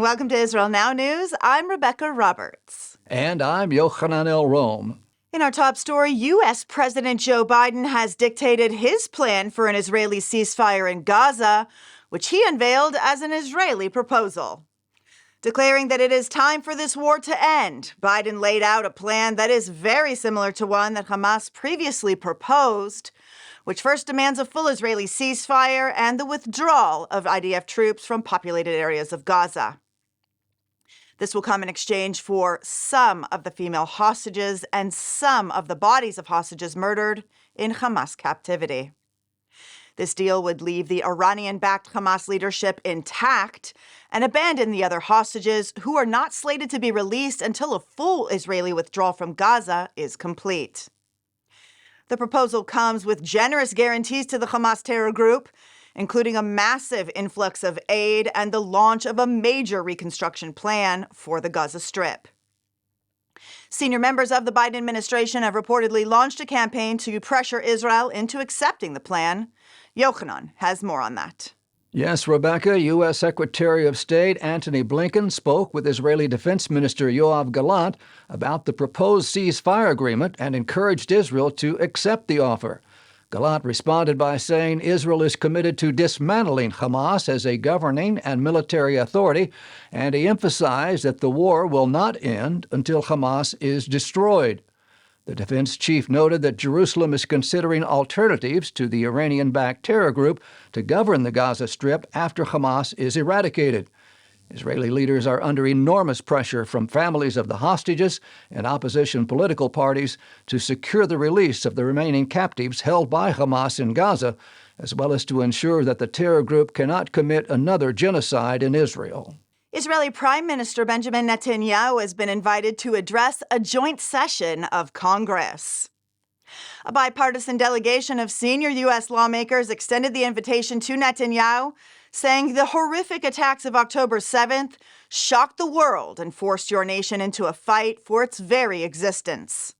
Welcome to Israel Now News. I'm Rebekah Roberts. And I'm Yochanan Elrom. In our top story, U.S. President Joe Biden has dictated his plan for an Israeli ceasefire in Gaza, which he unveiled as an Israeli proposal. Declaring that it is time for this war to end, Biden laid out a plan that is very similar to one that Hamas previously proposed, which first demands a full Israeli ceasefire and the withdrawal of IDF troops from populated areas of Gaza. This will come in exchange for some of the female hostages and some of the bodies of hostages murdered in Hamas captivity. This deal would leave the Iranian-backed Hamas leadership intact and abandon the other hostages who are not slated to be released until a full Israeli withdrawal from Gaza is complete. The proposal comes with generous guarantees to the Hamas terror group, including a massive influx of aid and the launch of a major reconstruction plan for the Gaza Strip. Senior members of the Biden administration have reportedly launched a campaign to pressure Israel into accepting the plan. Yochanan has more on that. Yes, Rebekah, U.S. Secretary of State Antony Blinken spoke with Israeli Defense Minister Yoav Gallant about the proposed ceasefire agreement and encouraged Israel to accept the offer. Gallant responded by saying Israel is committed to dismantling Hamas as a governing and military authority, and he emphasized that the war will not end until Hamas is destroyed. The defense chief noted that Jerusalem is considering alternatives to the Iranian-backed terror group to govern the Gaza Strip after Hamas is eradicated. Israeli leaders are under enormous pressure from families of the hostages and opposition political parties to secure the release of the remaining captives held by Hamas in Gaza, as well as to ensure that the terror group cannot commit another genocide in Israel. Israeli Prime Minister Benjamin Netanyahu has been invited to address a joint session of Congress. A bipartisan delegation of senior U.S. lawmakers extended the invitation to Netanyahu, saying the horrific attacks of October 7th shocked the world and forced your nation into a fight for its very existence.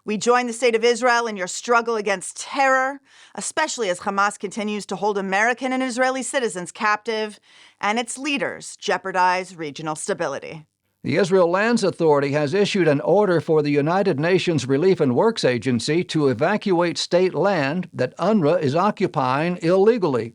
We join the state of Israel in your struggle against terror, especially as Hamas continues to hold American and Israeli citizens captive and its leaders jeopardize regional stability. The Israel Lands Authority has issued an order for the United Nations Relief and Works Agency to evacuate state land that UNRWA is occupying illegally.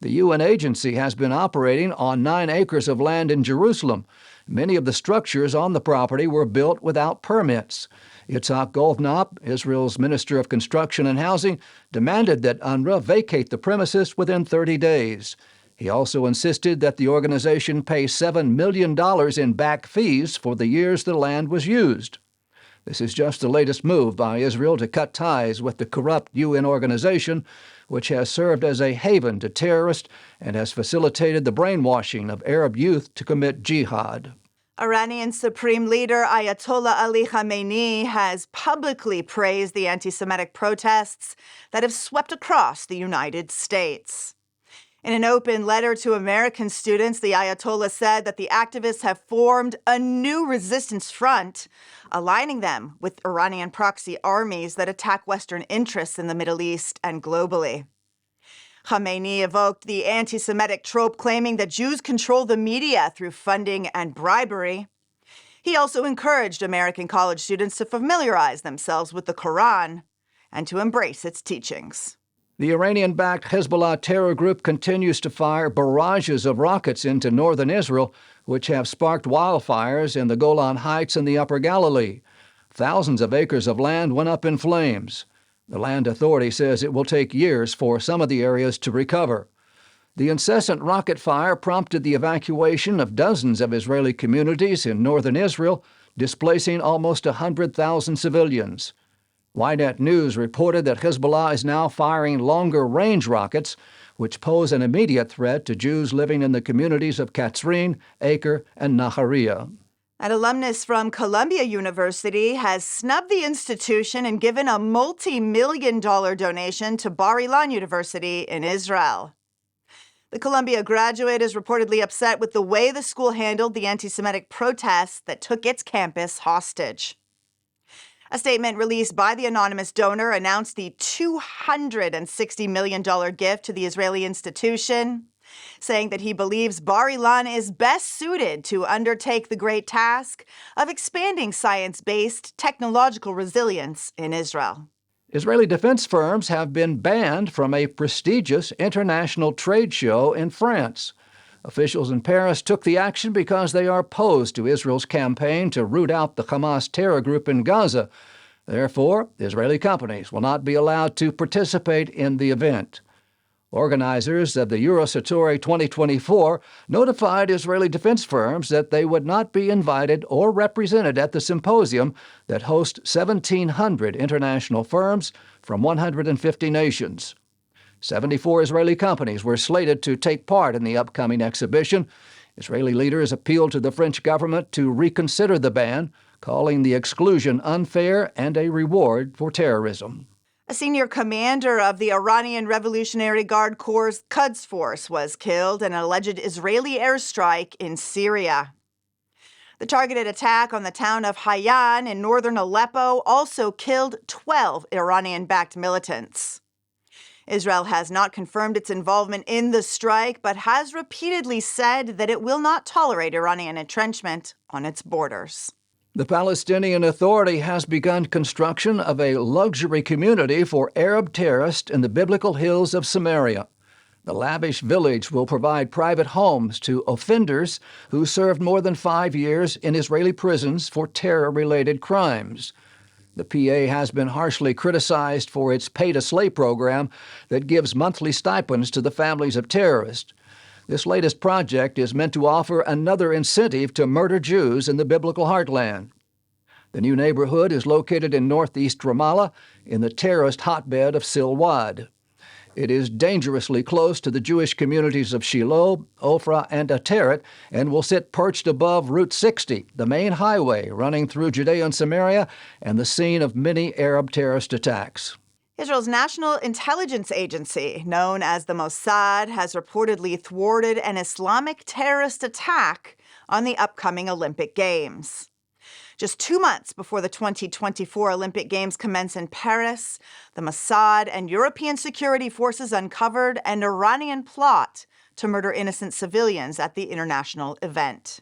The UN agency has been operating on 9 acres of land in Jerusalem. Many of the structures on the property were built without permits. Yitzhak Goldknop, Israel's Minister of Construction and Housing, demanded that UNRWA vacate the premises within 30 days. He also insisted that the organization pay $7 million in back fees for the years the land was used. This is just the latest move by Israel to cut ties with the corrupt UN organization, which has served as a haven to terrorists and has facilitated the brainwashing of Arab youth to commit jihad. Iranian Supreme Leader Ayatollah Ali Khamenei has publicly praised the anti-Semitic protests that have swept across the United States. In an open letter to American students, the Ayatollah said that the activists have formed a new resistance front, aligning them with Iranian proxy armies that attack Western interests in the Middle East and globally. Khamenei evoked the anti-Semitic trope claiming that Jews control the media through funding and bribery. He also encouraged American college students to familiarize themselves with the Quran and to embrace its teachings. The Iranian-backed Hezbollah terror group continues to fire barrages of rockets into northern Israel, which have sparked wildfires in the Golan Heights and the Upper Galilee. Thousands of acres of land went up in flames. The Land Authority says it will take years for some of the areas to recover. The incessant rocket fire prompted the evacuation of dozens of Israeli communities in northern Israel, displacing almost 100,000 civilians. Ynet News reported that Hezbollah is now firing longer-range rockets, which pose an immediate threat to Jews living in the communities of Katzrin, Acre, and Nahariya. An alumnus from Columbia University has snubbed the institution and given a multi-million-dollar donation to Bar Ilan University in Israel. The Columbia graduate is reportedly upset with the way the school handled the anti-Semitic protests that took its campus hostage. A statement released by the anonymous donor announced the $260 million gift to the Israeli institution. saying that he believes Bar-Ilan is best suited to undertake the great task of expanding science-based technological resilience in Israel. Israeli defense firms have been banned from a prestigious international trade show in France. Officials in Paris took the action because they are opposed to Israel's campaign to root out the Hamas terror group in Gaza. Therefore, Israeli companies will not be allowed to participate in the event. Organizers of the Eurosatory 2024 notified Israeli defense firms that they would not be invited or represented at the symposium that hosts 1,700 international firms from 150 nations. 74 Israeli companies were slated to take part in the upcoming exhibition. Israeli leaders appealed to the French government to reconsider the ban, calling the exclusion unfair and a reward for terrorism. A senior commander of the Iranian Revolutionary Guard Corps' Quds Force was killed in an alleged Israeli airstrike in Syria. The targeted attack on the town of Hayyan in northern Aleppo also killed 12 Iranian-backed militants. Israel has not confirmed its involvement in the strike, but has repeatedly said that it will not tolerate Iranian entrenchment on its borders. The Palestinian Authority has begun construction of a luxury community for Arab terrorists in the biblical hills of Samaria. The lavish village will provide private homes to offenders who served more than 5 years in Israeli prisons for terror-related crimes. The PA has been harshly criticized for its pay-to-slay program that gives monthly stipends to the families of terrorists. This latest project is meant to offer another incentive to murder Jews in the biblical heartland. The new neighborhood is located in northeast Ramallah in the terrorist hotbed of Silwad. It is dangerously close to the Jewish communities of Shiloh, Ophrah, and Ateret, and will sit perched above Route 60, the main highway running through Judea and Samaria and the scene of many Arab terrorist attacks. Israel's National Intelligence Agency, known as the Mossad, has reportedly thwarted an Islamic terrorist attack on the upcoming Olympic Games. Just 2 months before the 2024 Olympic Games commence in Paris, the Mossad and European security forces uncovered an Iranian plot to murder innocent civilians at the international event.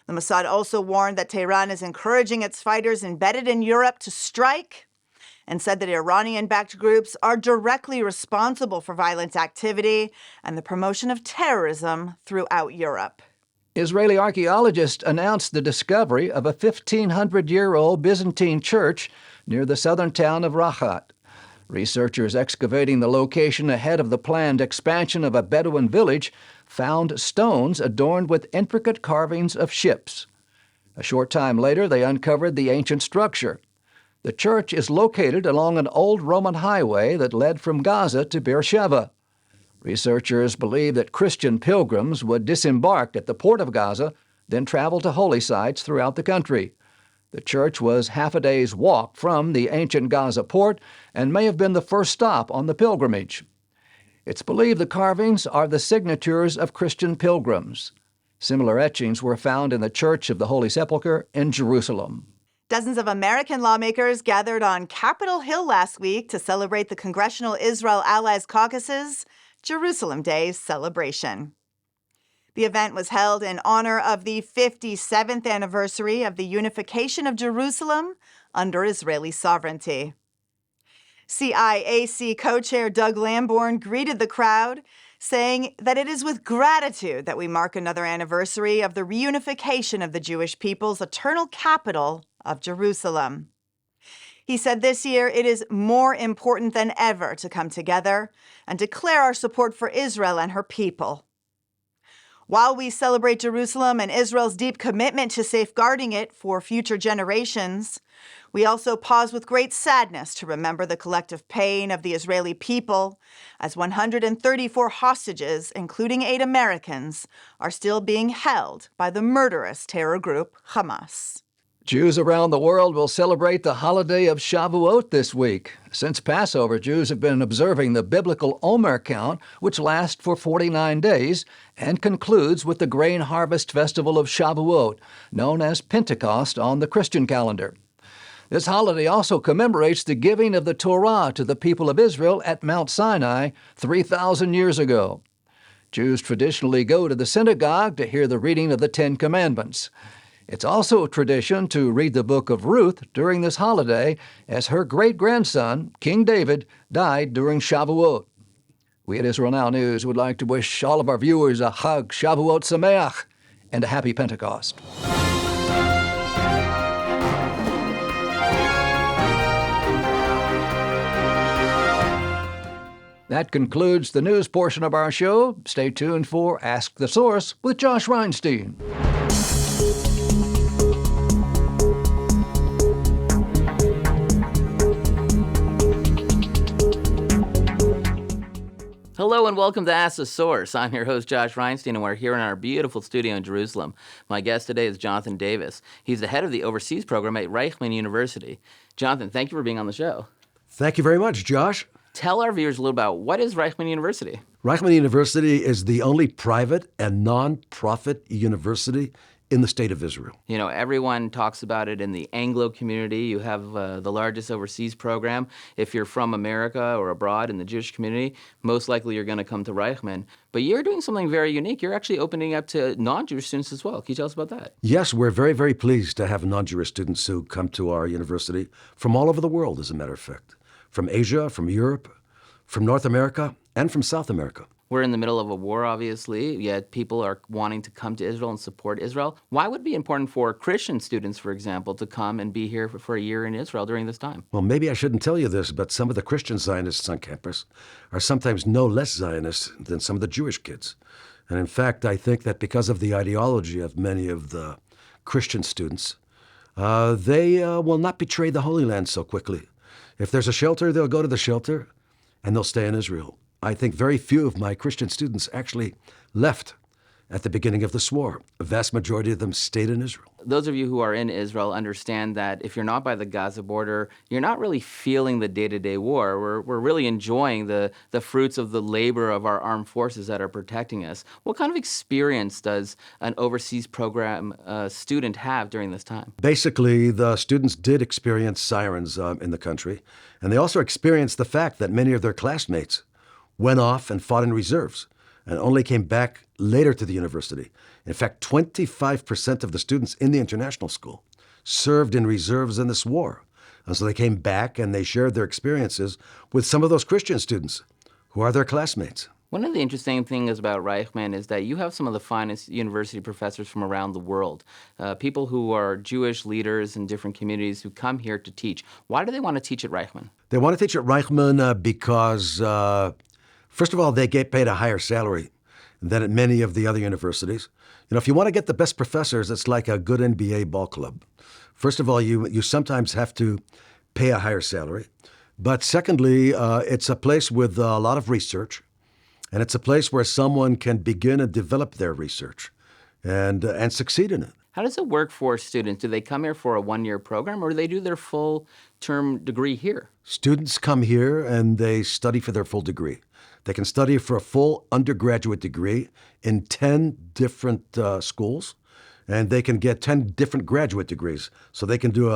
The Mossad also warned that Tehran is encouraging its fighters embedded in Europe to strike, and said that Iranian-backed groups are directly responsible for violent activity and the promotion of terrorism throughout Europe. Israeli archaeologists announced the discovery of a 1,500-year-old Byzantine church near the southern town of Rachat. Researchers excavating the location ahead of the planned expansion of a Bedouin village found stones adorned with intricate carvings of ships. A short time later, they uncovered the ancient structure. The church is located along an old Roman highway that led from Gaza to Beersheba. Researchers believe that Christian pilgrims would disembark at the port of Gaza, then travel to holy sites throughout the country. The church was half a day's walk from the ancient Gaza port and may have been the first stop on the pilgrimage. It's believed the carvings are the signatures of Christian pilgrims. Similar etchings were found in the Church of the Holy Sepulchre in Jerusalem. Dozens of American lawmakers gathered on Capitol Hill last week to celebrate the Congressional Israel Allies Caucus's Jerusalem Day celebration. The event was held in honor of the 57th anniversary of the unification of Jerusalem under Israeli sovereignty. CIAC co-chair Doug Lamborn greeted the crowd, saying that it is with gratitude that we mark another anniversary of the reunification of the Jewish people's eternal capital of Jerusalem. He said this year it is more important than ever to come together and declare our support for Israel and her people. While we celebrate Jerusalem and Israel's deep commitment to safeguarding it for future generations, we also pause with great sadness to remember the collective pain of the Israeli people as 134 hostages, including 8 Americans, are still being held by the murderous terror group Hamas. Jews around the world will celebrate the holiday of Shavuot this week. Since Passover, Jews have been observing the biblical Omer count, which lasts for 49 days and concludes with the grain harvest festival of Shavuot, known as Pentecost on the Christian calendar. This holiday also commemorates the giving of the Torah to the people of Israel at Mount Sinai 3,000 years ago. Jews traditionally go to the synagogue to hear the reading of the Ten Commandments. It's also a tradition to read the book of Ruth during this holiday, as her great-grandson, King David, died during Shavuot. We at Israel Now News would like to wish all of our viewers a Chag Shavuot Sameach and a happy Pentecost. That concludes the news portion of our show. Stay tuned for Ask the Source with Josh Reinstein. Hello and welcome to Ask the Source. I'm your host, Josh Reinstein, and we're here in our beautiful studio in Jerusalem. My guest today is Jonathan Davis. He's the head of the overseas program at Reichman University. Jonathan, thank you for being on the show. Thank you very much, Josh. Tell our viewers a little about what is Reichman University? Reichman University is the only private and non-profit university in the state of Israel. You know, everyone talks about it in the Anglo community. You have the largest overseas program. If you're from America or abroad in the Jewish community, most likely you're going to come to Reichman. But you're doing something very unique. You're actually opening up to non-Jewish students as well. Can you tell us about that? Yes, we're very, very pleased to have non-Jewish students who come to our university from all over the world, as a matter of fact. From Asia, from Europe, from North America, and from South America. We're in the middle of a war, obviously, yet people are wanting to come to Israel and support Israel. Why would it be important for Christian students, for example, to come and be here for a year in Israel during this time? Well, maybe I shouldn't tell you this, but some of the Christian Zionists on campus are sometimes no less Zionist than some of the Jewish kids. And in fact, I think that because of the ideology of many of the Christian students, they will not betray the Holy Land so quickly. If there's a shelter, they'll go to the shelter, and they'll stay in Israel. I think very few of my Christian students actually left at the beginning of this war. A vast majority of them stayed in Israel. Those of you who are in Israel understand that if you're not by the Gaza border, you're not really feeling the day-to-day war. We're really enjoying the fruits of the labor of our armed forces that are protecting us. What kind of experience does an overseas program student have during this time? Basically, the students did experience sirens in the country, and they also experienced the fact that many of their classmates went off and fought in reserves and only came back later to the university. In fact, 25% of the students in the international school served in reserves in this war. And so they came back and they shared their experiences with some of those Christian students who are their classmates. One of the interesting things about Reichman is that you have some of the finest university professors from around the world, people who are Jewish leaders in different communities who come here to teach. Why do they want to teach at Reichman? They want to teach at Reichman because, first of all, they get paid a higher salary than at many of the other universities. You know, if you want to get the best professors, it's like a good NBA ball club. First of all, you sometimes have to pay a higher salary. But secondly, it's a place with a lot of research. And it's a place where someone can begin and develop their research and succeed in it. How does it work for students? Do they come here for a one-year program, or do they do their full-term degree here? Students come here and they study for their full degree. They can study for a full undergraduate degree in 10 different schools, and they can get 10 different graduate degrees. So they can do,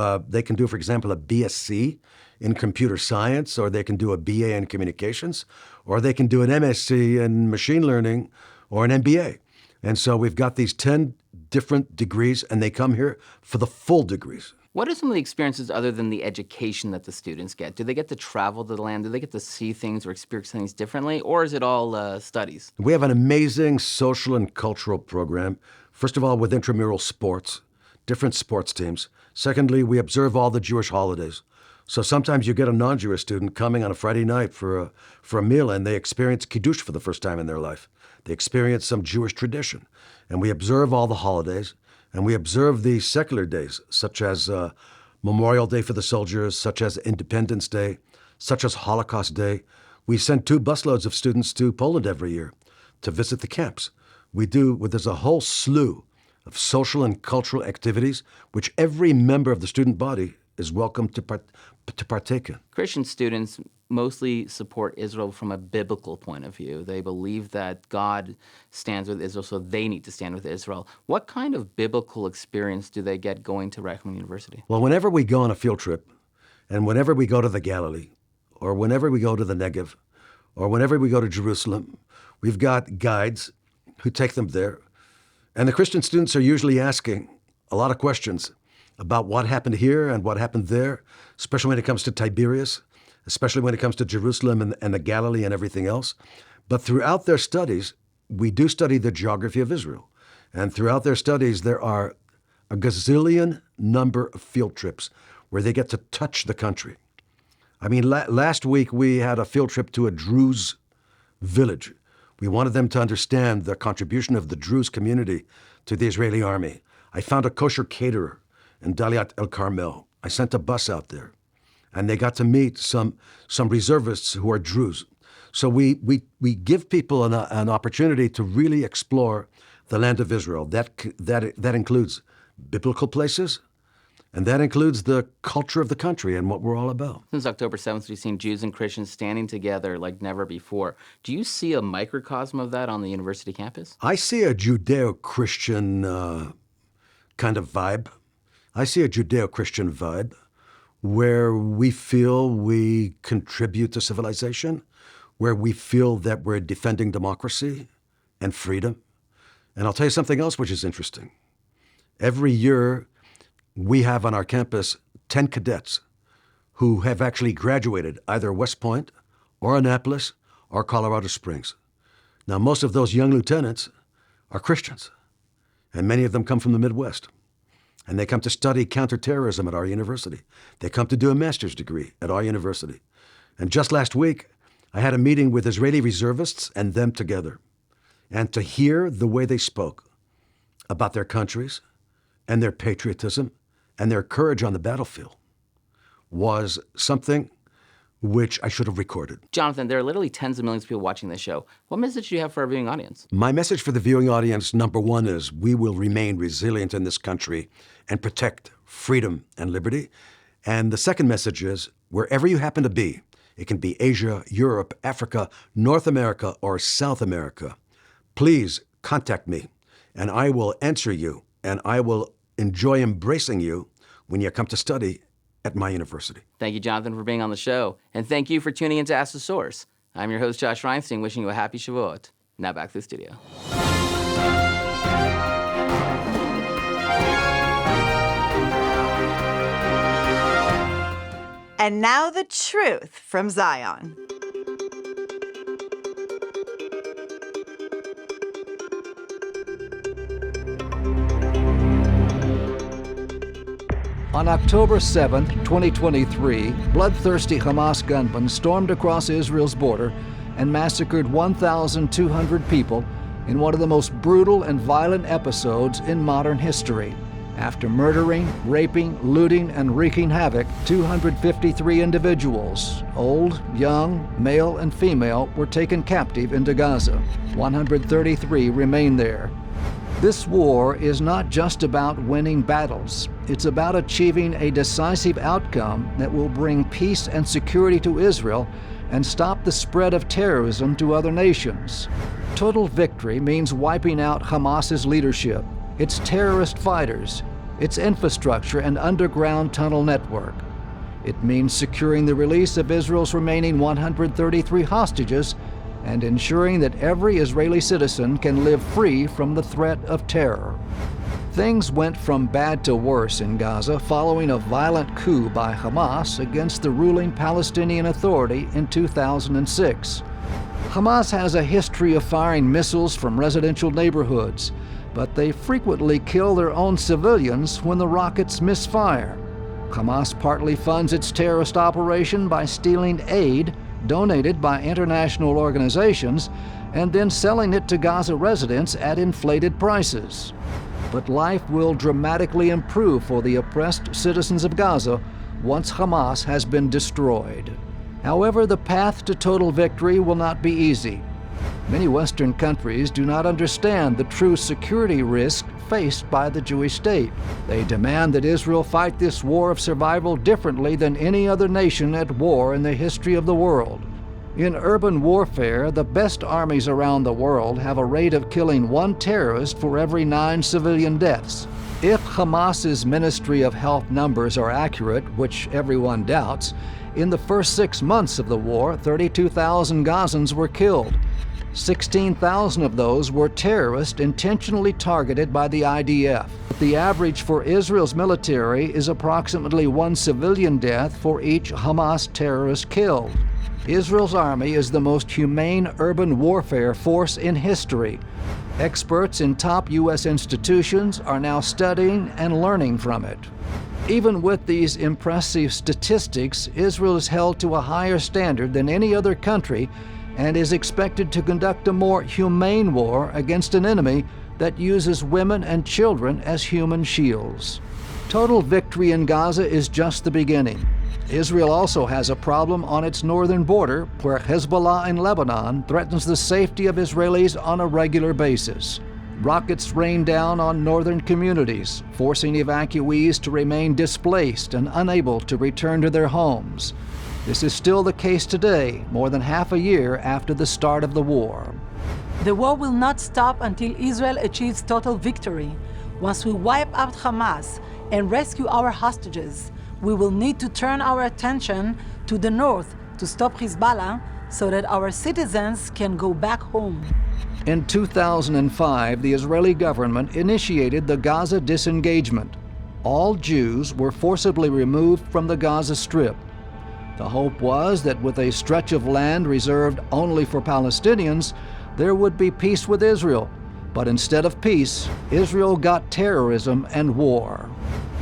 for example, a BSc in computer science, or they can do a BA in communications, or they can do an MSc in machine learning or an MBA. And so we've got these 10 different degrees, and they come here for the full degrees. What are some of the experiences other than the education that the students get? Do they get to travel to the land? Do they get to see things or experience things differently? Or is it all studies? We have an amazing social and cultural program. First of all, with intramural sports, different sports teams. Secondly, we observe all the Jewish holidays. So sometimes you get a non-Jewish student coming on a Friday night for a meal, and they experience Kiddush for the first time in their life. They experience some Jewish tradition. And we observe all the holidays, and we observe the secular days, such as Memorial Day for the soldiers, such as Independence Day, such as Holocaust Day. We send 2 busloads of students to Poland every year to visit the camps. There's a whole slew of social and cultural activities which every member of the student body is welcome to partake in. Christian students mostly support Israel from a biblical point of view. They believe that God stands with Israel, so they need to stand with Israel. What kind of biblical experience do they get going to Reichman University? Well, whenever we go on a field trip, and whenever we go to the Galilee, or whenever we go to the Negev, or whenever we go to Jerusalem, we've got guides who take them there. And the Christian students are usually asking a lot of questions about what happened here and what happened there, especially when it comes to Tiberias, especially when it comes to Jerusalem and the Galilee and everything else. But throughout their studies, we do study the geography of Israel. And throughout their studies, there are a gazillion number of field trips where they get to touch the country. I mean, last week we had a field trip to a Druze village. We wanted them to understand the contribution of the Druze community to the Israeli army. I found a kosher caterer in Daliat El Carmel. I sent a bus out there, and they got to meet some reservists who are Druze. So we give people an opportunity to really explore the land of Israel. That includes biblical places, and that includes the culture of the country and what we're all about. Since October 7th, we've seen Jews and Christians standing together like never before. Do you see a microcosm of that on the university campus? I see a Judeo-Christian kind of vibe. I see a Judeo-Christian vibe where we feel we contribute to civilization, where we feel that we're defending democracy and freedom. And I'll tell you something else which is interesting. Every year, we have on our campus 10 cadets who have actually graduated either West Point or Annapolis or Colorado Springs. Now, most of those young lieutenants are Christians, and many of them come from the Midwest. And they come to study counterterrorism at our university. They come to do a master's degree at our university. And just last week, I had a meeting with Israeli reservists and them together. And to hear the way they spoke about their countries and their patriotism and their courage on the battlefield was something which I should have recorded. Jonathan, there are literally tens of millions of people watching this show. What message do you have for our viewing audience? My message for the viewing audience, number one, is we will remain resilient in this country and protect freedom and liberty. And the second message is, wherever you happen to be, it can be Asia, Europe, Africa, North America, or South America, please contact me, and I will answer you, and I will enjoy embracing you when you come to study at my university. Thank you, Jonathan, for being on the show. And thank you for tuning in to Ask the Source. I'm your host, Josh Reinstein, wishing you a happy Shavuot. Now back to the studio. And now the truth from Zion. On October 7, 2023, bloodthirsty Hamas gunmen stormed across Israel's border and massacred 1,200 people in one of the most brutal and violent episodes in modern history. After murdering, raping, looting, and wreaking havoc, 253 individuals, old, young, male, and female, were taken captive into Gaza. 133 remain there. This war is not just about winning battles. It's about achieving a decisive outcome that will bring peace and security to Israel and stop the spread of terrorism to other nations. Total victory means wiping out Hamas's leadership, its terrorist fighters, its infrastructure and underground tunnel network. It means securing the release of Israel's remaining 133 hostages and ensuring that every Israeli citizen can live free from the threat of terror. Things went from bad to worse in Gaza following a violent coup by Hamas against the ruling Palestinian Authority in 2006. Hamas has a history of firing missiles from residential neighborhoods, but they frequently kill their own civilians when the rockets misfire. Hamas partly funds its terrorist operation by stealing aid donated by international organizations and then selling it to Gaza residents at inflated prices. But life will dramatically improve for the oppressed citizens of Gaza once Hamas has been destroyed. However, the path to total victory will not be easy. Many Western countries do not understand the true security risk faced by the Jewish state. They demand that Israel fight this war of survival differently than any other nation at war in the history of the world. In urban warfare, the best armies around the world have a rate of killing one terrorist for every 9 civilian deaths. If Hamas's Ministry of Health numbers are accurate, which everyone doubts, in the first 6 months of the war, 32,000 Gazans were killed. 16,000 of those were terrorists intentionally targeted by the IDF. The average for Israel's military is approximately 1 civilian death for each Hamas terrorist killed. Israel's army is the most humane urban warfare force in history. Experts in top U.S. institutions are now studying and learning from it. Even with these impressive statistics, Israel is held to a higher standard than any other country and is expected to conduct a more humane war against an enemy that uses women and children as human shields. Total victory in Gaza is just the beginning. Israel also has a problem on its northern border, where Hezbollah in Lebanon threatens the safety of Israelis on a regular basis. Rockets rain down on northern communities, forcing evacuees to remain displaced and unable to return to their homes. This is still the case today, more than half a year after the start of the war. The war will not stop until Israel achieves total victory. Once we wipe out Hamas and rescue our hostages, we will need to turn our attention to the north to stop Hezbollah so that our citizens can go back home. In 2005, the Israeli government initiated the Gaza disengagement. All Jews were forcibly removed from the Gaza Strip. The hope was that with a stretch of land reserved only for Palestinians, there would be peace with Israel. But instead of peace, Israel got terrorism and war.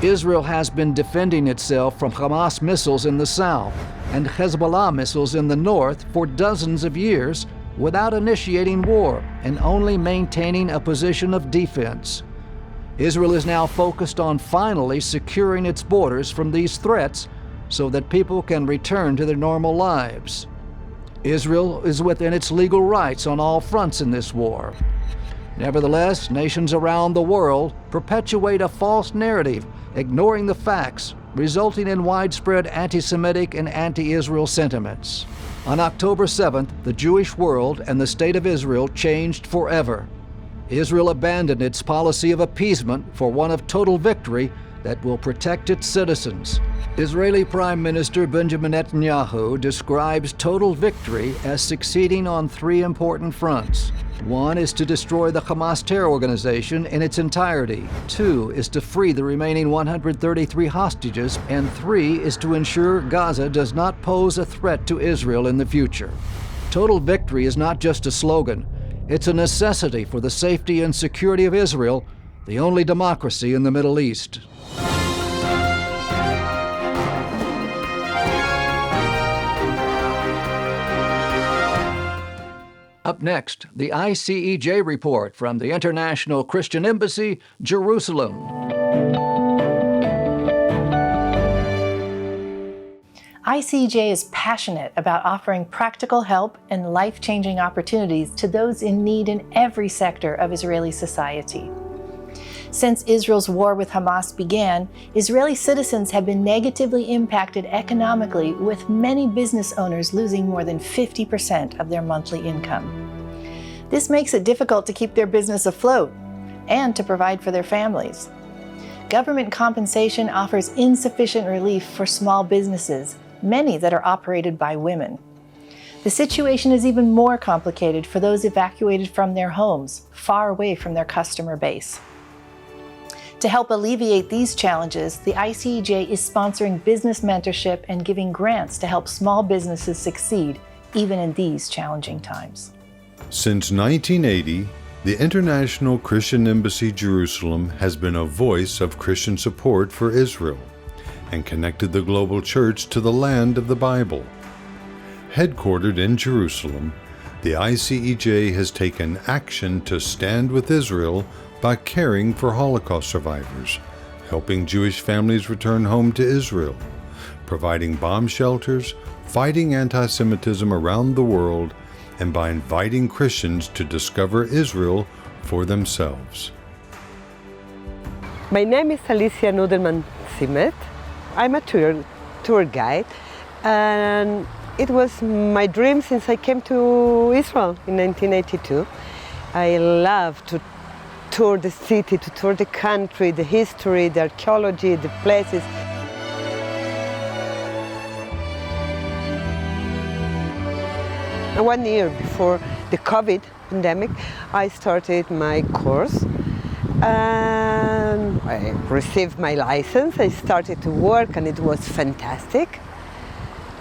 Israel has been defending itself from Hamas missiles in the south and Hezbollah missiles in the north for dozens of years without initiating war and only maintaining a position of defense. Israel is now focused on finally securing its borders from these threats so that people can return to their normal lives. Israel is within its legal rights on all fronts in this war. Nevertheless, nations around the world perpetuate a false narrative, ignoring the facts, resulting in widespread anti-Semitic and anti-Israel sentiments. On October 7th, the Jewish world and the State of Israel changed forever. Israel abandoned its policy of appeasement for one of total victory that will protect its citizens. Israeli Prime Minister Benjamin Netanyahu describes total victory as succeeding on 3 important fronts. 1 is to destroy the Hamas terror organization in its entirety. 2 is to free the remaining 133 hostages. And 3 is to ensure Gaza does not pose a threat to Israel in the future. Total victory is not just a slogan. It's a necessity for the safety and security of Israel, the only democracy in the Middle East. Up next, the ICEJ Report from the International Christian Embassy, Jerusalem. ICEJ is passionate about offering practical help and life-changing opportunities to those in need in every sector of Israeli society. Since Israel's war with Hamas began, Israeli citizens have been negatively impacted economically, with many business owners losing more than 50% of their monthly income. This makes it difficult to keep their business afloat and to provide for their families. Government compensation offers insufficient relief for small businesses, many that are operated by women. The situation is even more complicated for those evacuated from their homes, far away from their customer base. To help alleviate these challenges, the ICEJ is sponsoring business mentorship and giving grants to help small businesses succeed, even in these challenging times. Since 1980, the International Christian Embassy Jerusalem has been a voice of Christian support for Israel and connected the global church to the land of the Bible. Headquartered in Jerusalem, the ICEJ has taken action to stand with Israel by caring for Holocaust survivors, helping Jewish families return home to Israel, providing bomb shelters, fighting anti-Semitism around the world, and by inviting Christians to discover Israel for themselves. My name is Alicia Nudelman-Simet. I'm a tour guide, and It was my dream since I came to Israel in 1982. I love to tour the city, to tour the country, the history, the archaeology, the places. And 1 year before the COVID pandemic, I started my course. I received my license, I started to work, and it was fantastic.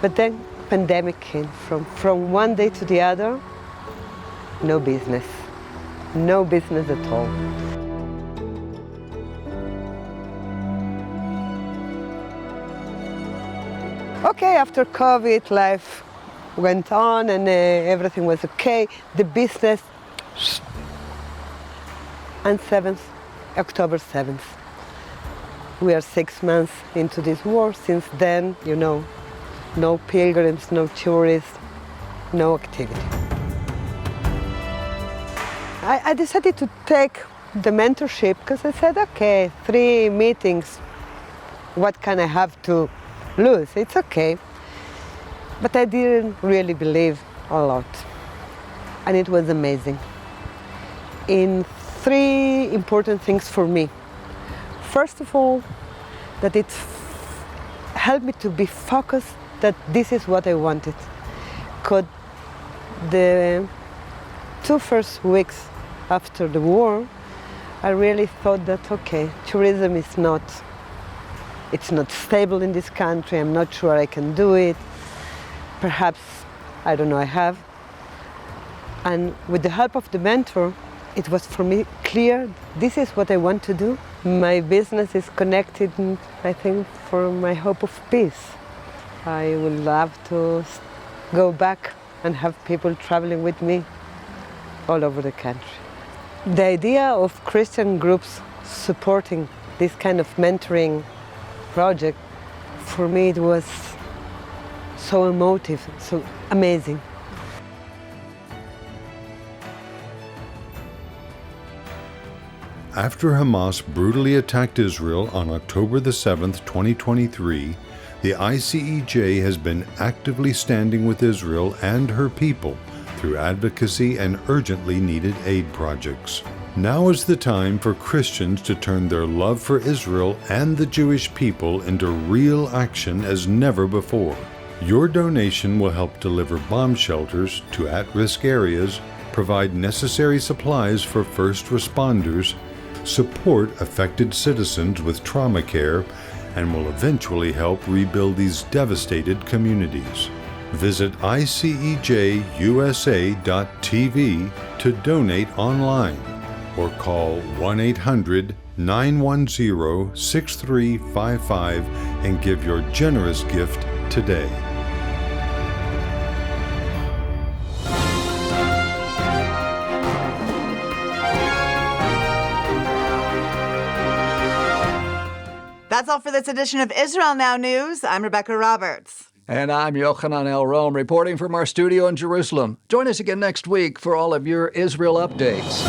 But then pandemic came from one day to the other, no business at all. Okay, after COVID, life went on and everything was okay. The business, and October 7th. We are 6 months into this war. Since then, no pilgrims, no tourists, no activity. I decided to take the mentorship because I said, okay, 3 meetings, what can I have to lose? It's okay. But I didn't really believe a lot. And it was amazing. In 3 important things for me. First of all, that it helped me to be focused that this is what I wanted. Because the 2 first weeks after the war, I really thought that, okay, tourism is not stable in this country. I'm not sure I can do it. Perhaps, I don't know, I have. And with the help of the mentor, it was for me clear, this is what I want to do. My business is connected, I think, for my hope of peace. I would love to go back and have people traveling with me all over the country. The idea of Christian groups supporting this kind of mentoring project, for me it was so emotive, so amazing. After Hamas brutally attacked Israel on October the 7th, 2023, the ICEJ has been actively standing with Israel and her people through advocacy and urgently needed aid projects. Now is the time for Christians to turn their love for Israel and the Jewish people into real action as never before. Your donation will help deliver bomb shelters to at-risk areas, provide necessary supplies for first responders, support affected citizens with trauma care, and will eventually help rebuild these devastated communities. Visit ICEJUSA.tv to donate online or call 1-800-910-6355 and give your generous gift today. That's all for this edition of Israel Now News. I'm Rebekah Roberts. And I'm Yochanan Elrom, reporting from our studio in Jerusalem. Join us again next week for all of your Israel updates.